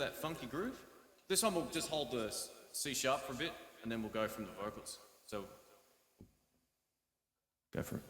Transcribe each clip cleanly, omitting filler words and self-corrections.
that funky groove. This one we'll just hold the C sharp for a bit, and then we'll go from the vocals. So, go for it.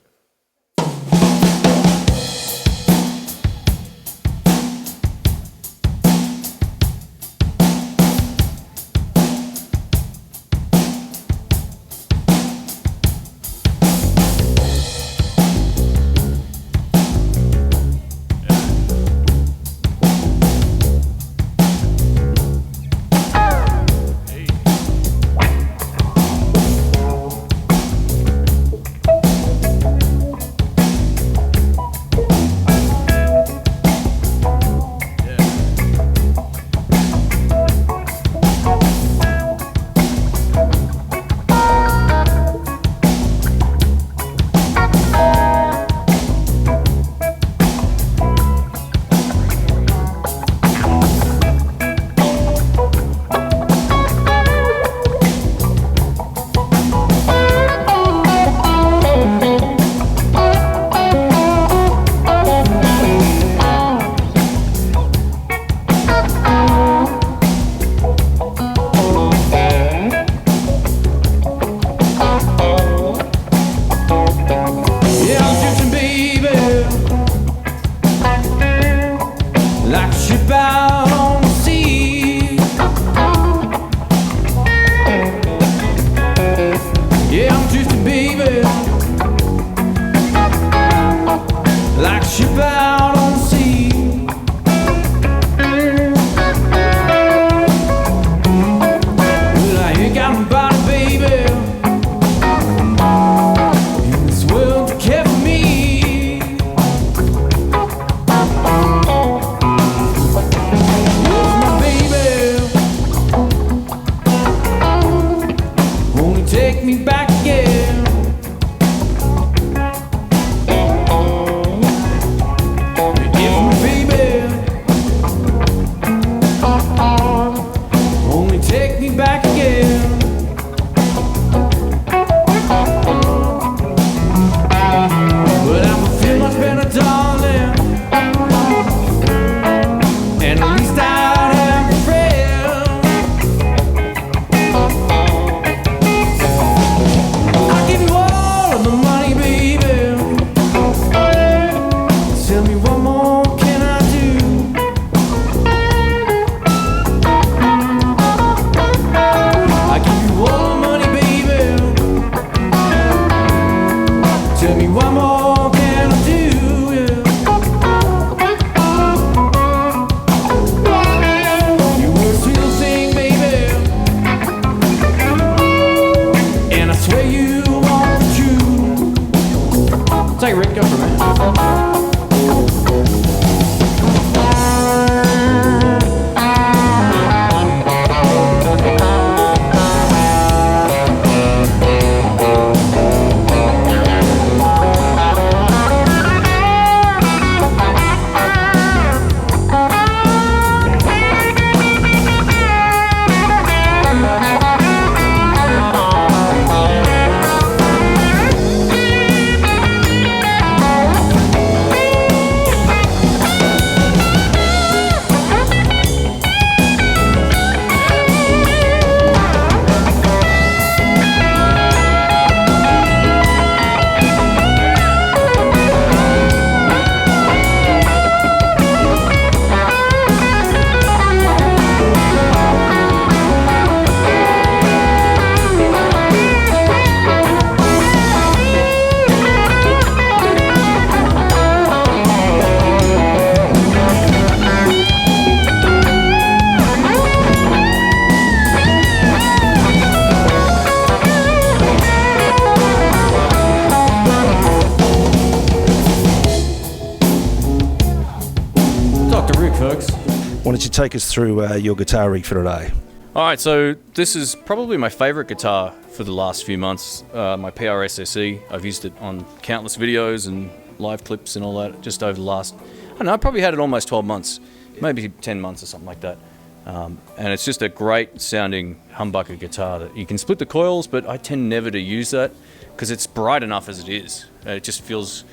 Why don't you take us through your guitar rig for today? All right, so this is probably my favorite guitar for the last few months, my PRS SE. I've used it on countless videos and live clips and all that just over the last, I don't know, I probably had it almost 12 months, maybe 10 months or something like that. And it's just a great sounding humbucker guitar that you can split the coils, but I tend never to use that because it's bright enough as it is. It just feels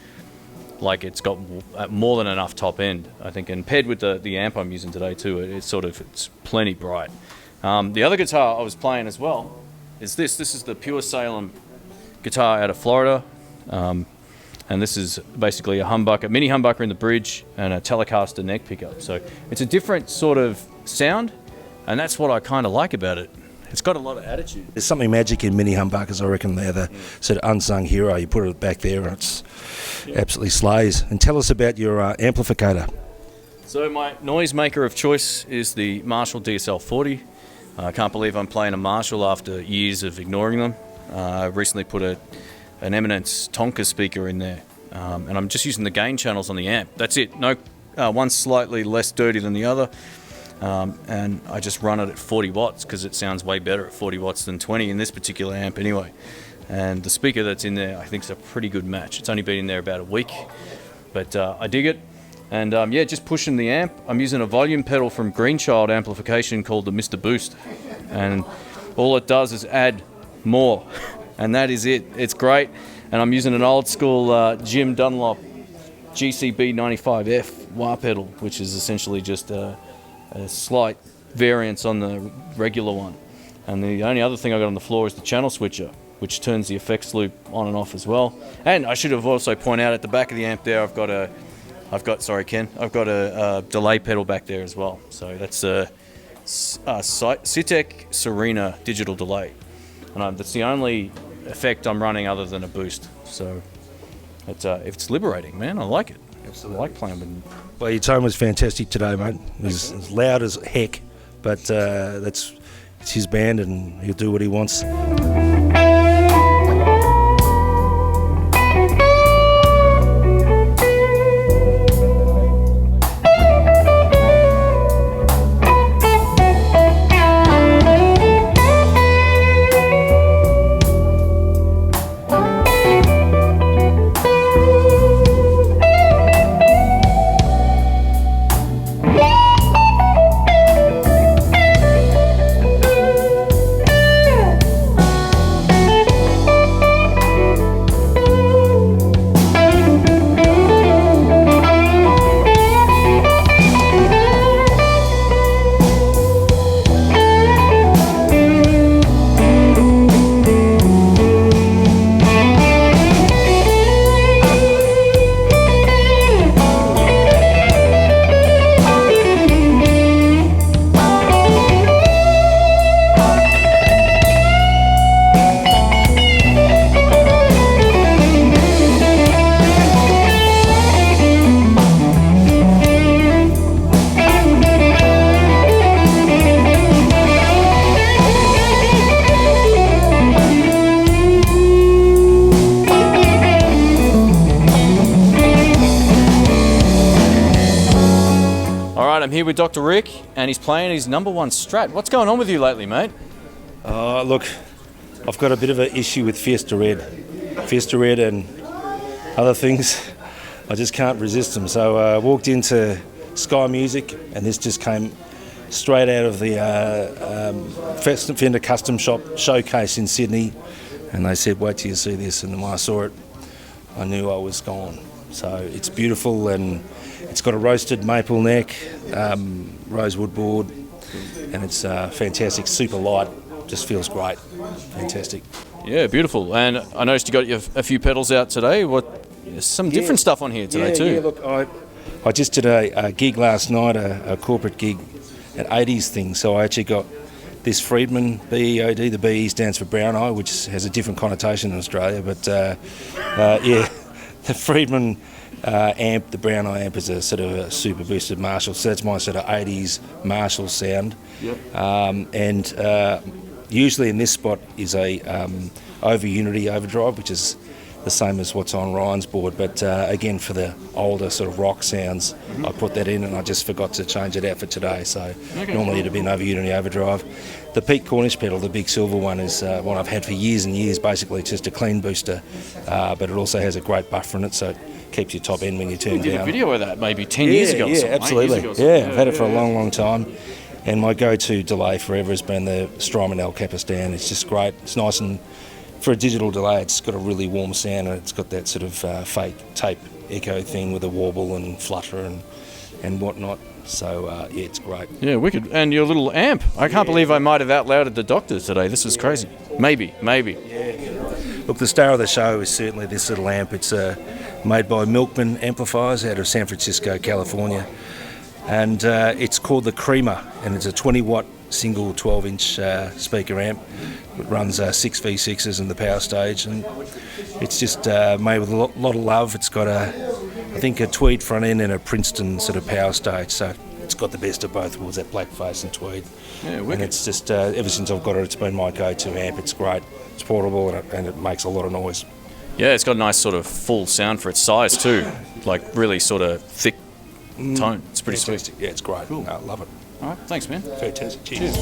like it's got more than enough top end, I think, and paired with the amp I'm using today too, it's plenty bright. The other guitar I was playing as well is this. This is the Pure Salem guitar out of Florida, and this is basically a mini humbucker in the bridge and a Telecaster neck pickup. So it's a different sort of sound, and that's what I kind of like about it. It's got a lot of attitude. There's something magic in mini humbuckers, I reckon. They're the sort of unsung hero. You put it back there and it's absolutely slays. And tell us about your amplificator. So my noisemaker of choice is the Marshall DSL-40. I can't believe I'm playing a Marshall after years of ignoring them. I recently put an Eminence Tonka speaker in there, and I'm just using the gain channels on the amp. That's it. No, one's slightly less dirty than the other. And I just run it at 40 watts because it sounds way better at 40 watts than 20 in this particular amp anyway. And the speaker that's in there I think is a pretty good match. It's only been in there about a week, but I dig it. And yeah, just pushing the amp. I'm using a volume pedal from Greenchild Amplification called the Mr. Boost, and all it does is add more, and that is it. It's great. And I'm using an old school Jim Dunlop GCB 95F wah pedal, which is essentially just a slight variance on the regular one. And the only other thing I got on the floor is the channel switcher, which turns the effects loop on and off as well. And I should have also pointed out at the back of the amp there, I've got a delay pedal back there as well. So that's a Citec Serena digital delay, and that's the only effect I'm running other than a boost. So it's liberating, man. I like it. Absolutely. I like playing with it. Well, your tone was fantastic today, mate. It was as loud as heck, but it's his band and he'll do what he wants. I'm here with Dr. Rick, and he's playing his number one Strat. What's going on with you lately, mate? Look, I've got a bit of an issue with Fiesta Red and other things. I just can't resist them. So I walked into Sky Music, and this just came straight out of the Fender Custom Shop showcase in Sydney, and they said, wait till you see this, and when I saw it, I knew I was gone. So it's beautiful, and it's got a roasted maple neck, rosewood board, and it's fantastic, super light, just feels great, fantastic. Yeah, beautiful. And I noticed you got a few pedals out today. Some different stuff on here today too. Yeah, look, I just did a gig last night, a corporate gig, an 80s thing, so I actually got this Friedman BEOD, the BE stands for Brown Eye, which has a different connotation in Australia, but yeah, the Friedman amp, the Brown Eye amp, is a sort of a super boosted Marshall, so that's my sort of 80s Marshall sound. Yep. And usually in this spot is a over Unity overdrive, which is the same as what's on Ryan's board, but again, for the older sort of rock sounds, I put that in, and I just forgot to change it out for today, so normally it'd be an over Unity overdrive. The Pete Cornish pedal, the big silver one, is one I've had for years and years. Basically it's just a clean booster, but it also has a great buffer in it, so it keeps your top end when you turn down. You did a video of that maybe 10 years ago or something. Yeah, absolutely. I've had it for a long time, and my go-to delay forever has been the Strymon El Capistan. It's just great. It's nice and for a digital delay, it's got a really warm sound, and it's got that sort of fake tape echo thing with a warble and flutter and whatnot. So yeah, it's great. Yeah, wicked. And your little amp. I can't believe I might have outlouded the doctor today. This is crazy. Maybe. Look, the star of the show is certainly this little amp. It's made by Milkman Amplifiers out of San Francisco, California. And it's called the Creamer, and it's a 20-watt single 12-inch speaker amp. It runs 6 V6s in the power stage, and it's just made with a lot of love. It's got I think a tweed front end and a Princeton sort of power stage, so it's got the best of both worlds, that black face and tweed. Yeah, wicked. And it's just, ever since I've got it, it's been my go-to amp. It's great, it's portable, and it makes a lot of noise. Yeah, it's got a nice sort of full sound for its size too. Like really sort of thick tone. It's pretty Fantastic. sweet. Yeah, it's great. Cool. No, I love it. All right, thanks, man. Fantastic. Cheers.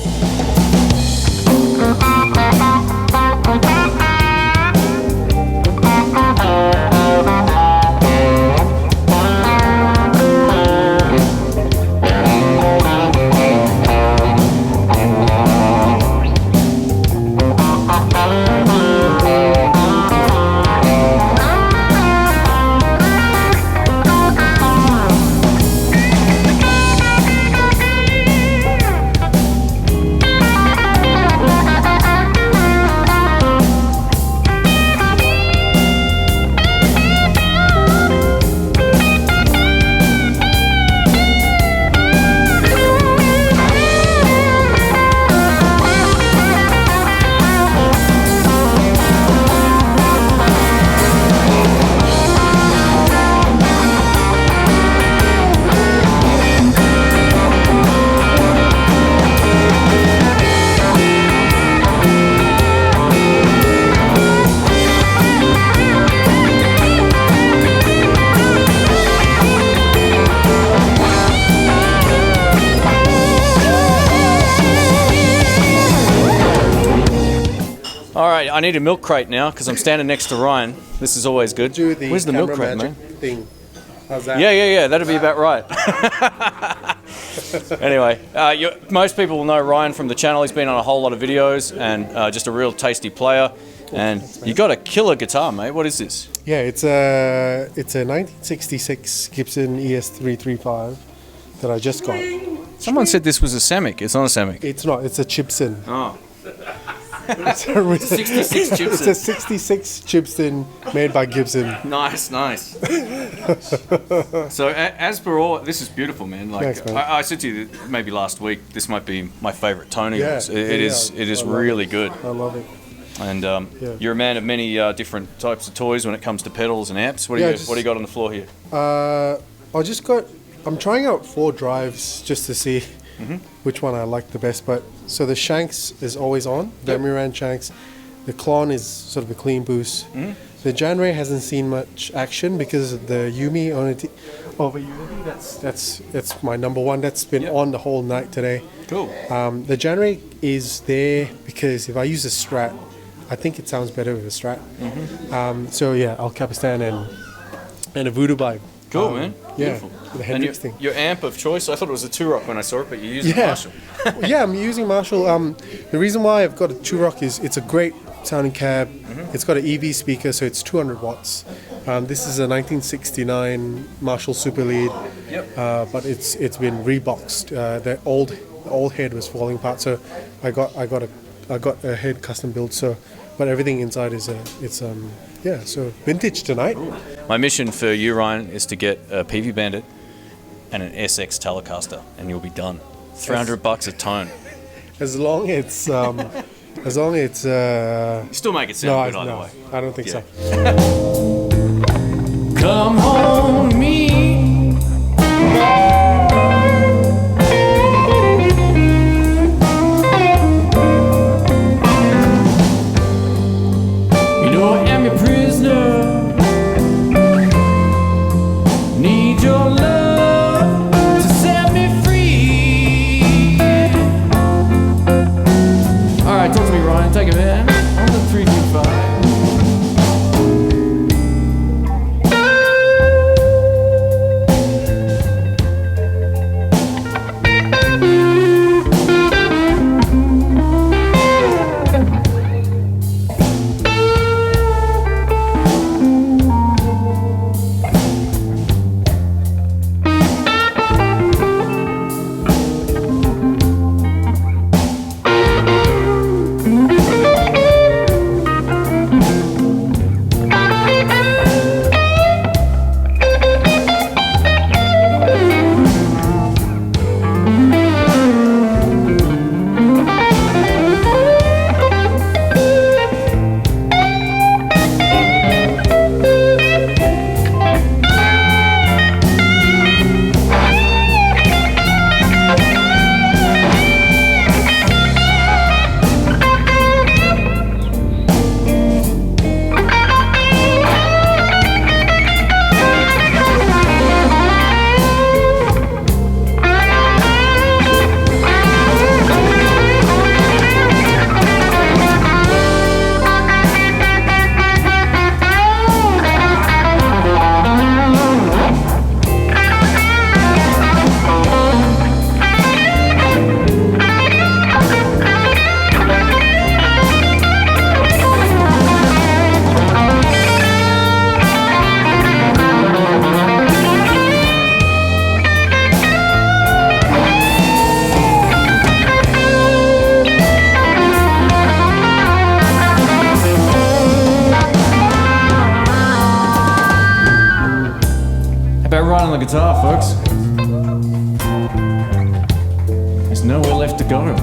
All right, I need a milk crate now because I'm standing next to Ryan. This is always good. Do the Where's the milk camera crate, man? magic thing. How's that? Yeah. That'd be about right. Anyway, most people will know Ryan from the channel. He's been on a whole lot of videos and just a real tasty player. And you got a killer guitar, mate. What is this? Yeah, it's a 1966 Gibson ES335 that I just got. Someone said this was a Samick. It's not a Samick. It's not. It's a Gibson. Oh. It's a 66 It's a Gibson. 66 Gibson made by Gibson. Nice. So as per all, this is beautiful, man. Like Thanks, man. I said to you that maybe last week, this might be my favourite tone of Yeah, yours. It is I love really it. good. I love it. And you're a man of many different types of toys when it comes to pedals and amps. What do you got on the floor here? I'm trying out 4 drives just to see which one I like the best. But so the Shanks is always on, the Miran Shanks. The Klon is sort of a clean boost. The Janray hasn't seen much action because of the Yumi over Unity. That's my number one. That's been on the whole night today. Cool. The Janray is there because if I use a Strat, I think it sounds better with a Strat. So yeah, Al Capistan and a Voodoo Vibe. Cool, man. Yeah, Beautiful. the And Hendrix thing. your amp of choice, I thought it was a Two-Rock when I saw it, but you're using a Marshall. Yeah, I'm using Marshall. The reason why I've got a Two-Rock is it's a great sounding cab. It's got an EV speaker, so it's 200 watts. This is a 1969 Marshall Super Lead, but it's been reboxed. The old head was falling apart, so I got a head custom built. So, but everything inside is so vintage tonight. My mission for you, Ryan, is to get a PV Bandit and an SX Telecaster, and you'll be done. $300 a tone. As long as it's You still make it sound good either way. I don't think so. Come home to me. You know I am your prisoner. Need your love to set me free. All right, talk to me, Ryan. Take it, man. On the 325. the guitar, folks. There's nowhere left to go.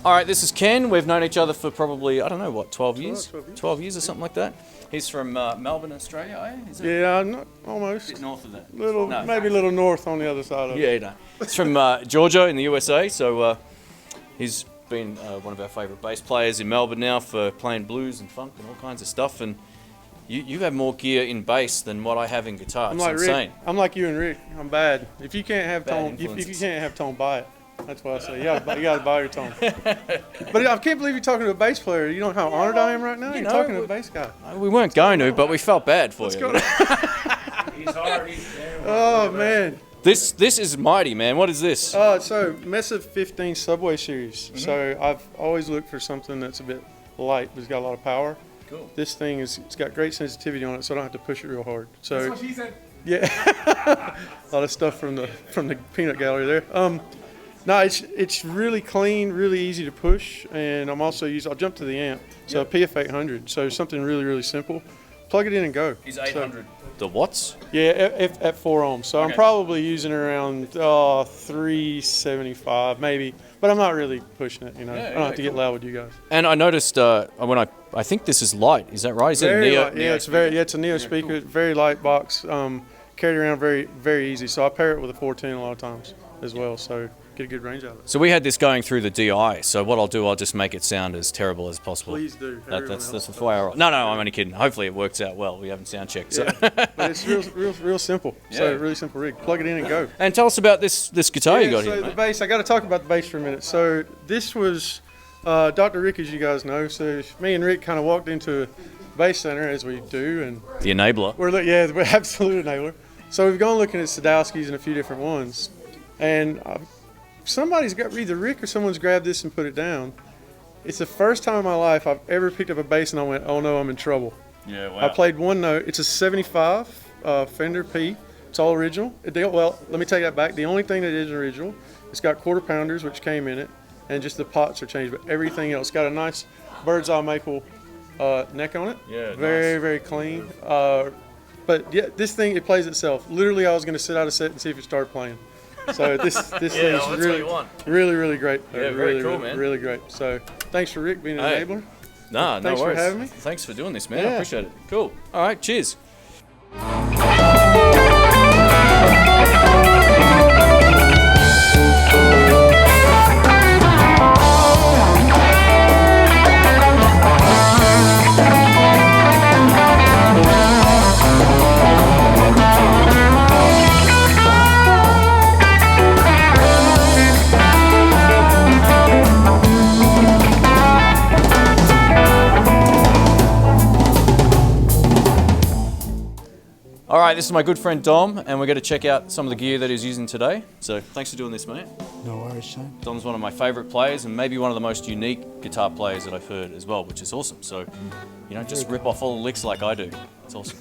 All right, this is Ken. We've known each other for probably, I don't know, what, 12 years? 12 years or something like that. He's from Melbourne, Australia, eh? Is it? Yeah, not almost. A bit north of that. Little, No. maybe a little north on the other side of it. Yeah, no. He's from Georgia in the USA, so he's been one of our favourite bass players in Melbourne now for playing blues and funk and all kinds of stuff. And you have more gear in bass than what I have in guitar. I'm It's like insane. Rick. I'm like you and Rick. I'm bad. If you can't have Bad tone, if you influences. can't have tone, buy it. That's what I say. You gotta buy your tone. But I can't believe you're talking to a bass player. You know how honored I am right now. You're talking to a bass guy. We weren't going to, but we felt bad for you. Go. Oh man. This is mighty, man. What is this? So Mesa 15 Subway Series. So I've always looked for something that's a bit light, but it's got a lot of power. Cool. This thing it's got great sensitivity on it, so I don't have to push it real hard. So That's what she said. Yeah, a lot of stuff from the peanut gallery there. No, it's really clean, really easy to push, and I'll jump to the amp, so a PF800, so something really, really simple. Plug it in and go. Is 800 the watts? Yeah, at 4 ohms. So Okay. I'm probably using around 375 maybe, but I'm not really pushing it. I don't have to get loud with you guys. And I noticed when I think this is light. Is that right? Is it a Very Neo? light. Yeah, it's a Neo speaker. Very light box. Carried around very, very easy. So I pair it with a 410 a lot of times as well. So get a good range out of it. So we had this going through the DI. So what I'll do, I'll just make it sound as terrible as possible. Please do. That's the way I roll. No, I'm only kidding. Hopefully it works out well. We haven't sound checked. So. Yeah, but it's real simple. So Yeah. really simple rig. Plug it in and go. And tell us about this guitar you got so here, the mate. bass. I got to talk about the bass for a minute. So this was Dr. Rick, as you guys know. So me and Rick kind of walked into a bass center as we do, and The enabler. we're absolute enabler. So we've gone looking at Sadowski's and a few different ones, and somebody's got either Rick or someone's grabbed this and put it down. It's the first time in my life I've ever picked up a bass and I went, "Oh no, I'm in trouble." Yeah, wow. I played one note. It's a 75 Fender P. It's all original. Well, let me take that back. The only thing that isn't original, it's got quarter pounders which came in it, and just the pots are changed, but everything else got a nice bird's eye maple neck on it. Yeah, very nice. very clean. But yeah, this thing, it plays itself. Literally, I was going to sit out a set and see if it started playing. So this thing's that's what really, you want. really great. Yeah, very really, cool, really, man. really great. So thanks for Rick being an Hey. enabler. No Thanks for worries. having me. Thanks for doing this, man. I Yeah. appreciate it. Cool. All right, cheers. All right, this is my good friend Dom, and we're going to check out some of the gear that he's using today. So thanks for doing this, mate. No worries, Shane. Dom's one of my favourite players, and maybe one of the most unique guitar players that I've heard as well, which is awesome. So, just rip off all the licks like I do. It's awesome.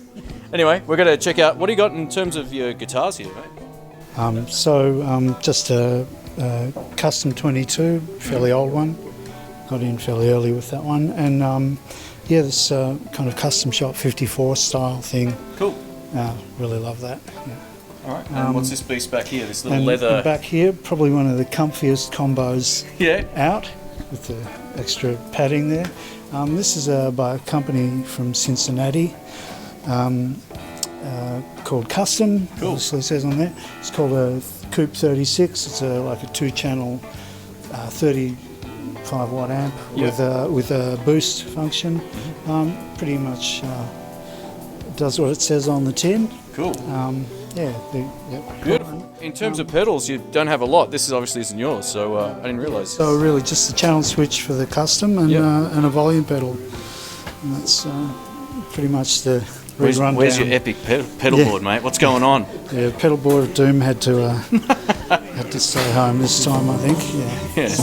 Anyway, we're going to check out, what do you got in terms of your guitars here, mate? Just a custom 22, fairly old one. Got in fairly early with that one, and this kind of custom shop 54 style thing. Cool. Really love that. Yeah. All right. And what's this beast back here? This little And leather. back here, probably one of the comfiest combos Yeah. out with the extra padding there. This is by a company from Cincinnati called Custom. Cool. Obviously it says on there. It's called a Coupe 36. It's like a 2-channel 35 watt amp with a boost function. Pretty much does what it says on the tin. Cool. Yep. Beautiful. In terms of pedals, you don't have a lot. This obviously isn't yours, so I didn't realise. So really just a channel switch for the custom and, Yep. and a volume pedal. And that's pretty much the rundown. Where's your epic pedal Yeah. board, mate? What's going on? Yeah, pedal board of doom had to stay home this time, I think. Yeah. Yes.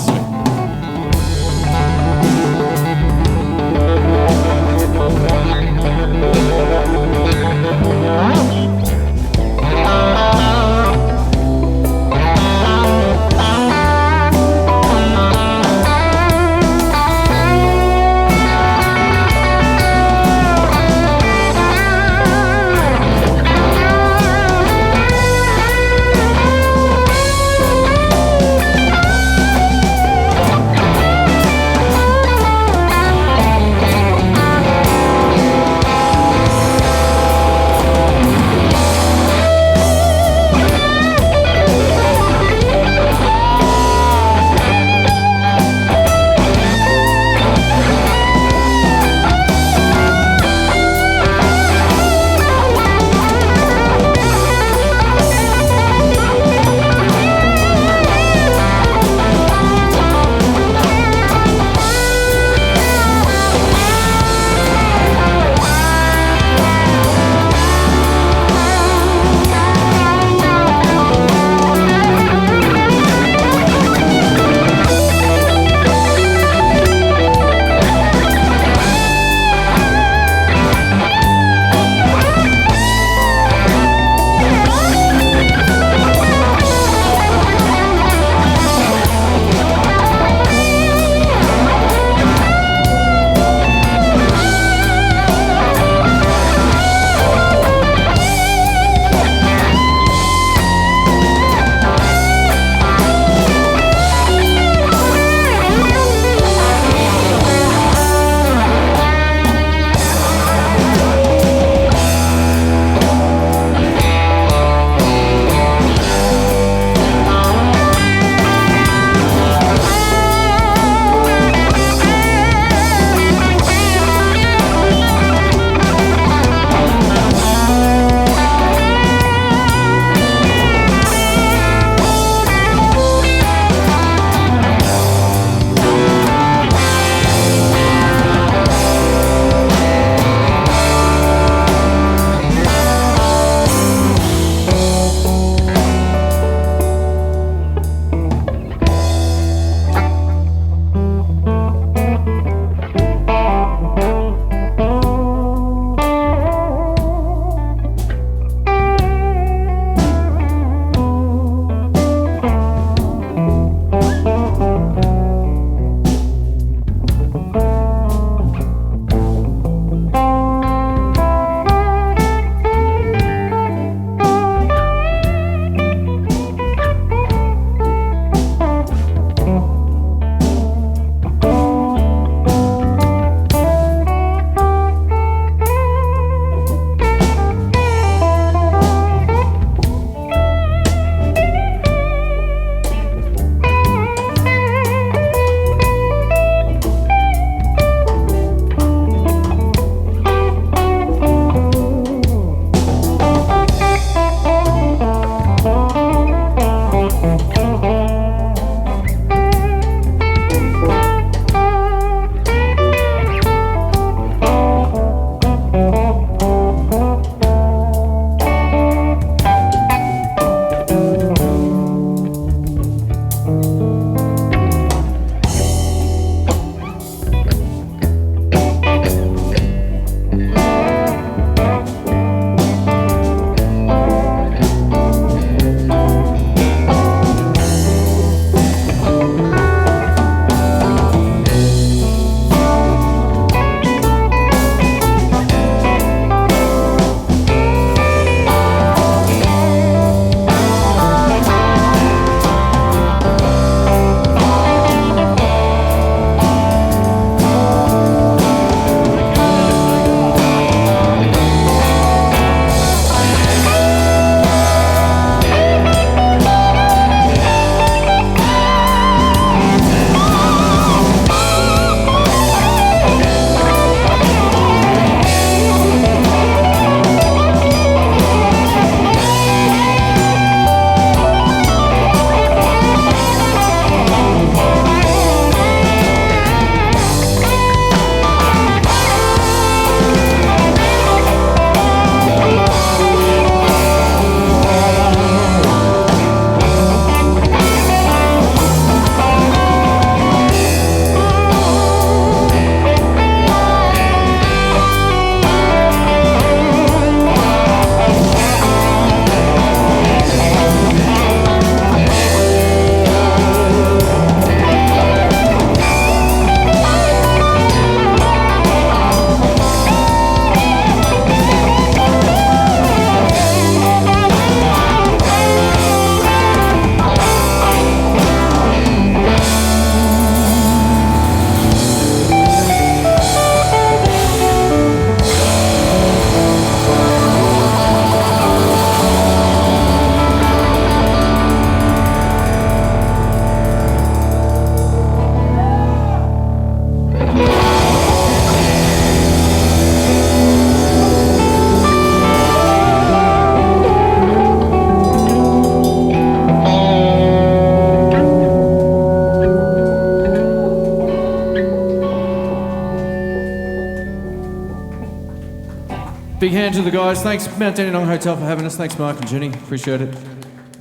Big hand to the guys. Thanks, Mount Dandenong Hotel, for having us. Thanks, Mark and Jenny. Appreciate it.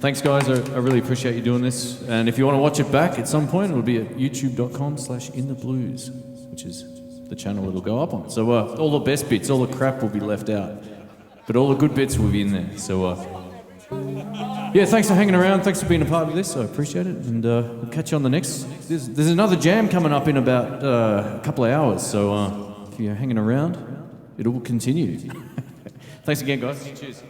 Thanks, guys. I really appreciate you doing this. And if you want to watch it back at some point, it'll be at youtube.com/Intheblues, which is the channel it'll go up on. So all the best bits, all the crap will be left out. But all the good bits will be in there. So, yeah, thanks for hanging around. Thanks for being a part of this. I appreciate it. And we'll catch you on the next. There's another jam coming up in about a couple of hours. So if you're hanging around, it will continue. Thanks again, guys. Cheers.